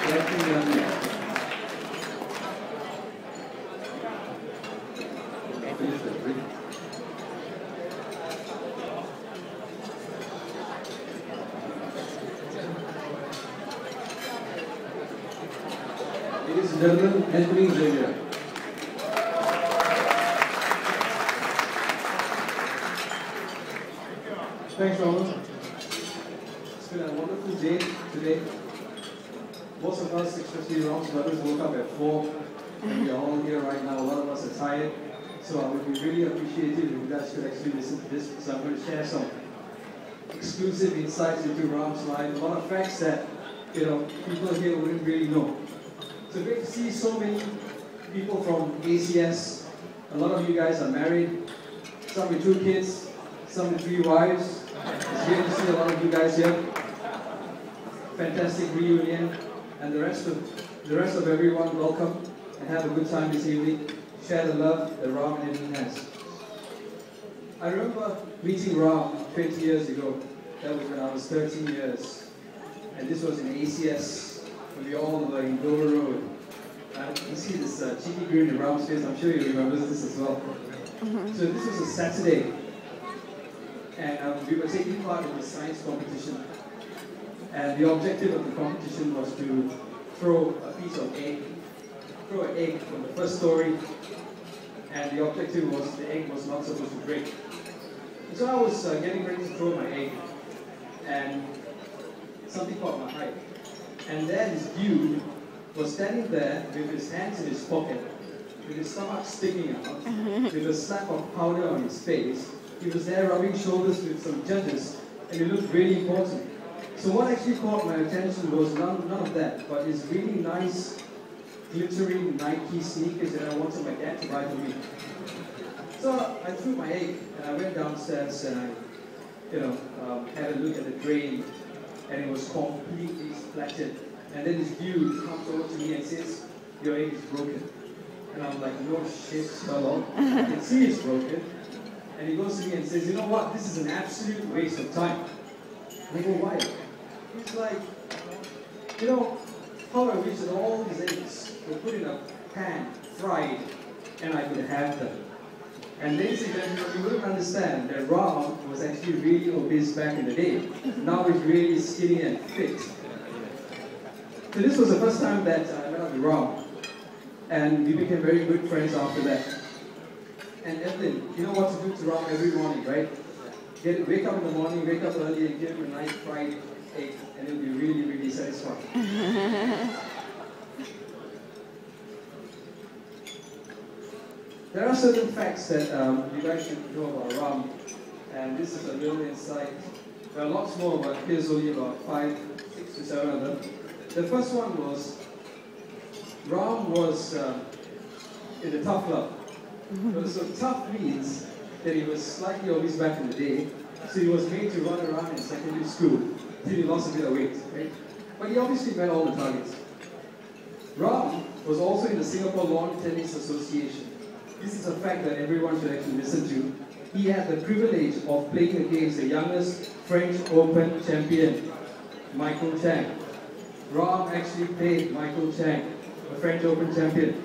Ladies and gentlemen, Anthony Xavier. Thanks, Ronald. It's been a wonderful day today. Most of us, especially Ron's brothers, woke up at 4, and we are all here right now. A lot of us are tired, so I would be really appreciative if you guys could actually listen to this, because I'm going to share some exclusive insights into Ram's life, a lot of facts that people here wouldn't really know. So great to see so many people from ACS. A lot of you guys are married, some with 2 kids, some with 3 wives. It's great to see a lot of you guys here. Fantastic reunion, and the rest of everyone, welcome and have a good time this evening. Share the love that Ram and Edwin has. I remember meeting Ram 20 years ago. That was when I was 13 years, and this was in ACS. We all were in Dover Road. You see this cheeky grin in Ram's face. I'm sure you remember this as well. So this was a Saturday, and we were taking part in the science competition. And the objective of the competition was to throw an egg from the first story. And the objective was the egg was not supposed to break. And so I was getting ready to throw my egg, and something caught my eye. And there this dude was standing there with his hands in his pocket, with his stomach sticking out, with a slap of powder on his face. He was there rubbing shoulders with some judges, and he looked really important. So what actually caught my attention was none of that, but his really nice, glittering Nike sneakers that I wanted my dad to buy for me. So I threw my egg, and I went downstairs, and I had a look at the drain, and it was completely splattered. And then this dude comes over to me and says, "Your egg is broken." And I'm like, "No shit, Sherlock. I can see it's broken." And he goes to me and says, "You know what? This is an absolute waste of time." And I go, "Why?" He's like, how I wish that all these eggs were put in a pan, fried, and I could have them. And ladies and gentlemen, you wouldn't understand that Ram was actually really obese back in the day. Now he's really skinny and fit. So this was the first time that I met up with Ram, and we became very good friends after that. And Evelyn, you know what to do to Ram every morning, right? Wake up in the morning, wake up early, and give him a nice fried egg, and he'll be really, really satisfied. There are certain facts that you guys should know about Ram, and this is a little insight. There are lots more, but here's only about 5, 6 to 7 of them. The first one was, Ram was in the tough club. So tough means that he was slightly obese back in the day, so he was made to run around in secondary school till he lost a bit of weight, right? But he obviously met all the targets. Ram was also in the Singapore Lawn Tennis Association. This is a fact that everyone should actually listen to. He had the privilege of playing against the youngest French Open champion, Michael Chang. Ram actually played Michael Chang, the French Open champion.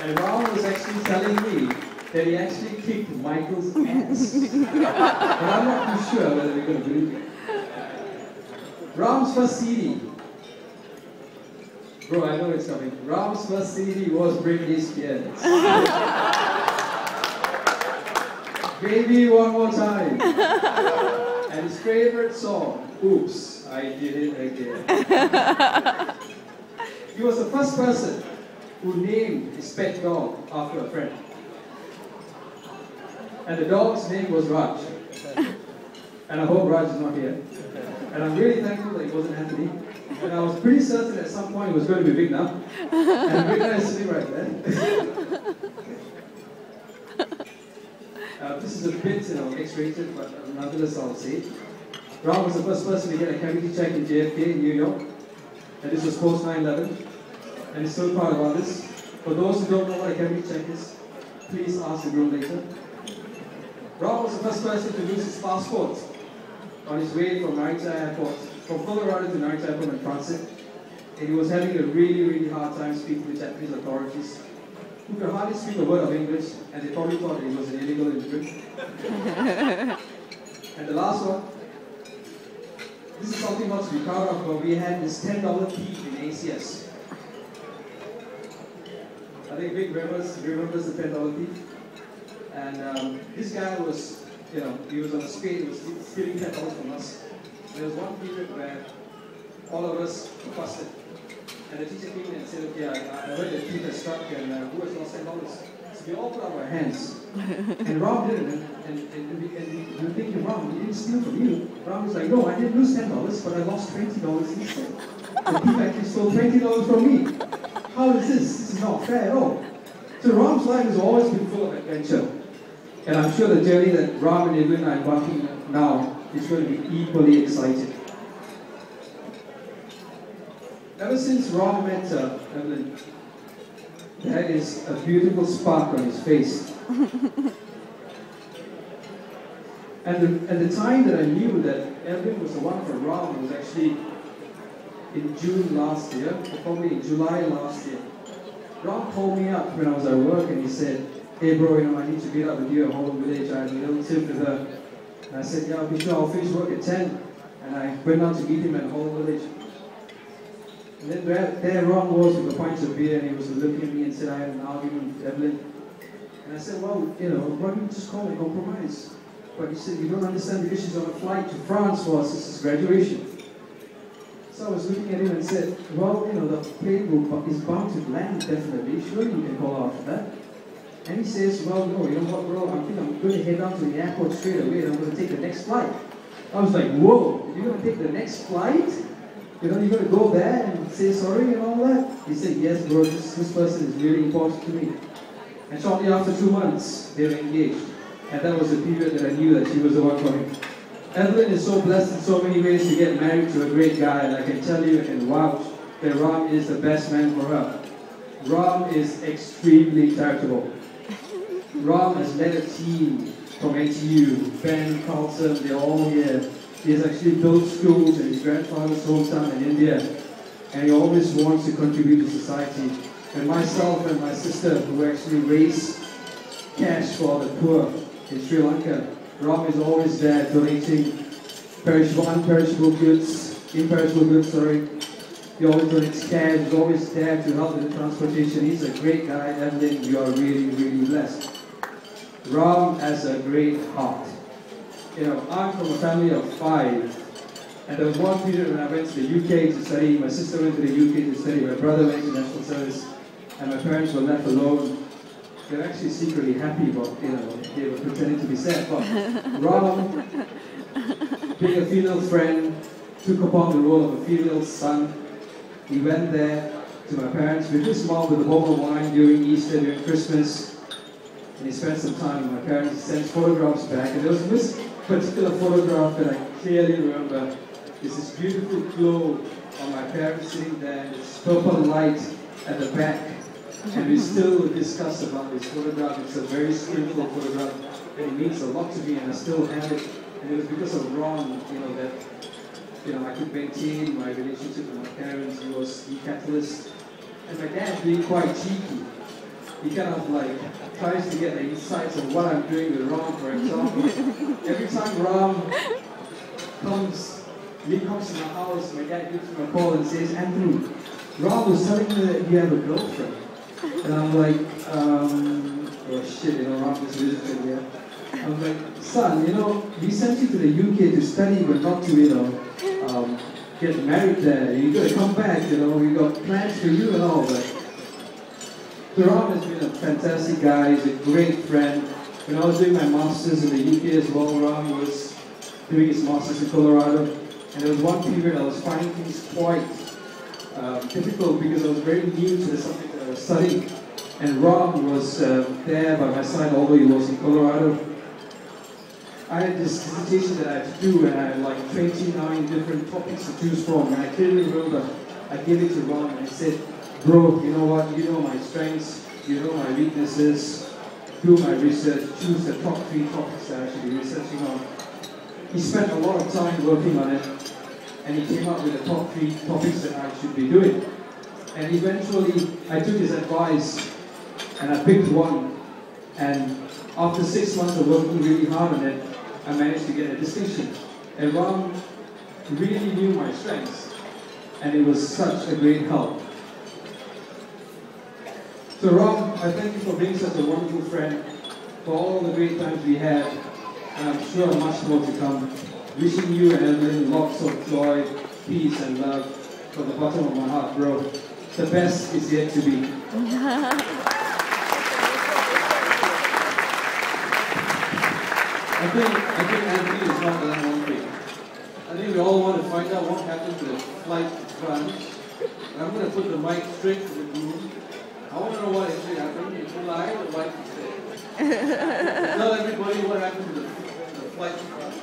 And Ram was actually telling me that he actually kicked Michael's ass. But I'm not too sure whether we're going to believe it. Ram's first CD. Bro, I know it's coming. Ram's first CD was Britney Spears. Baby, one more time. And his favorite song, Oops, I Did It Again. He was the first person who named his pet dog after a friend. And the dog's name was Raj. And I hope Raj is not here. And I'm really thankful that it wasn't Anthony. And I was pretty certain at some point it was going to be Vigna. And Vigna is sitting right there. This is a bit X-rated, but nonetheless I'll say. Ram was the first person to get a cavity check in JFK in New York. And this was post 9/11. And he's so proud about this. For those who don't know what a cavity check is, please ask the groom later. Ram was the first person to lose his passport on his way from Narita Airport from Colorado to Naritaipo in transit, and he was having a really, really hard time speaking to Japanese authorities, who could hardly speak a word of English, and they probably thought that he was an illegal immigrant. And the last one, this is something not to be proud of, but we had this $10 thief in ACS. I think Vic remembers the $10 thief. And this guy was, he was on a spade, he was stealing $10 from us. There was one period where all of us were busted. And the teacher came in and said, okay, I heard the thief has struck, and who has lost $10? So we all put up our hands. And Ram did it, and we were thinking, Ram, he didn't steal from you. Ram was like, no, I didn't lose $10, but I lost $20 instead. The thief actually stole $20 from me. How is this? This is not fair at all. So Ram's life has always been full of adventure. And I'm sure the journey that Ram and Evelyn are embarking now is going to be equally exciting. Ever since Ram met Evelyn, there is a beautiful spark on his face. And the time that I knew that Evelyn was the one for Ram was actually in June last year, or probably in July last year. Ram called me up when I was at work and he said, hey bro, I need to meet up with you at Holland Village. I had a little tip with her. And I said, yeah, I'll be sure, I'll finish work at 10. And I went down to meet him at Holland Village. And then there Ram was with a pint of beer, and he was looking at me and said, I had an argument with Evelyn. And I said, well, why don't you just call a compromise? But he said, you don't understand, because she's on a flight to France for her sister's graduation. So I was looking at him and said, well, the plane is bound to land definitely. Surely you can call after that. And he says, well, no, you know what, bro, I think I'm going to head down to the airport straight away and I'm going to take the next flight. I was like, whoa, you're going to take the next flight? You're going to go there and say sorry and all that? He said, yes, bro, this person is really important to me. And shortly after 2 months, they were engaged. And that was the period that I knew that she was the one for me. Evelyn is so blessed in so many ways to get married to a great guy, and I can tell you and vouch that Ram is the best man for her. Ram is extremely charitable. Ram has led a team from NTU, Ben, Carlson, they're all here. He has actually built schools in his grandfather's hometown in India, and he always wants to contribute to society. And myself and my sister, who actually raise cash for the poor in Sri Lanka, Ram is always there donating imperishable goods. He always donates cash, he's always there to help with the transportation. He's a great guy, Evelyn, you are really, really blessed. Ram has a great heart. I'm from a family of 5, and there was one period when I went to the UK to study, my sister went to the UK to study, my brother went to national service, and my parents were left alone. They were actually secretly happy, but they were pretending to be sad. But Ram, being a filial friend, took upon the role of a filial son. He went there to my parents with his mom with a bottle of wine during Easter, during Christmas, and he spent some time with my parents. He sent photographs back, and there was this particular photograph that I clearly remember. There's this beautiful glow on my parents sitting there, this purple light at the back. And we still discuss about this photograph. It's a very spiritual photograph, and it means a lot to me, and I still have it. And it was because of Ron, that I could maintain my relationship with my parents. He was the catalyst, and my dad being quite cheeky. He kind of tries to get the insights of what I'm doing with Ram. For example, every time Ram comes to my house, my dad gives him a call and says, Andrew, Ram was telling me that you have a girlfriend. And I'm like, oh shit, Ram just visited here. I'm like, son, we sent you to the UK to study, but not to, get married there. You gotta come back, we got plans for you and all that. So Ram has been a fantastic guy, he's a great friend. When I was doing my masters in the UK as well, Ram was doing his masters in Colorado. And there was one period I was finding things quite difficult because I was very new to the subject that I was studying. And Ram was there by my side, although he was in Colorado. I had this dissertation that I had to do, and I had 29 different topics to choose from. And I clearly remember I gave it to Ram and I said, bro, you know what, you know my strengths, you know my weaknesses, do my research, choose the top 3 topics that I should be researching on. He spent a lot of time working on it, and he came up with the top 3 topics that I should be doing. And eventually, I took his advice, and I picked one, and after 6 months of working really hard on it, I managed to get a distinction. And Ram really knew my strengths, and it was such a great help. So Ram, I thank you for being such a wonderful friend, for all the great times we had, and I'm sure much more to come. Wishing you and Evelyn lots of joy, peace and love from the bottom of my heart, bro. The best is yet to be. I think Anthony is not done one thing. I think we all want to find out what happened to the flight to France. And I'm going to put the mic straight to the groom. I want to know what actually happened. It's live or live to stay. Tell everybody what happened to the flight to France.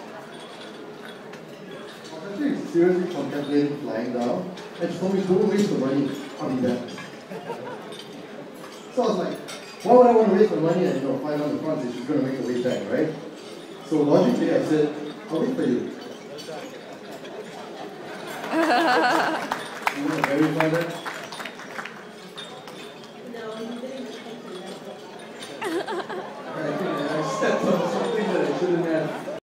I was actually seriously contemplating flying down. And she told me, don't waste the money, I'll be back. So I was like, why would I want to waste the money and fly down to France if she's going to make the way back, right? So logically I said, I'll wait for you. You want to verify that? I stepped on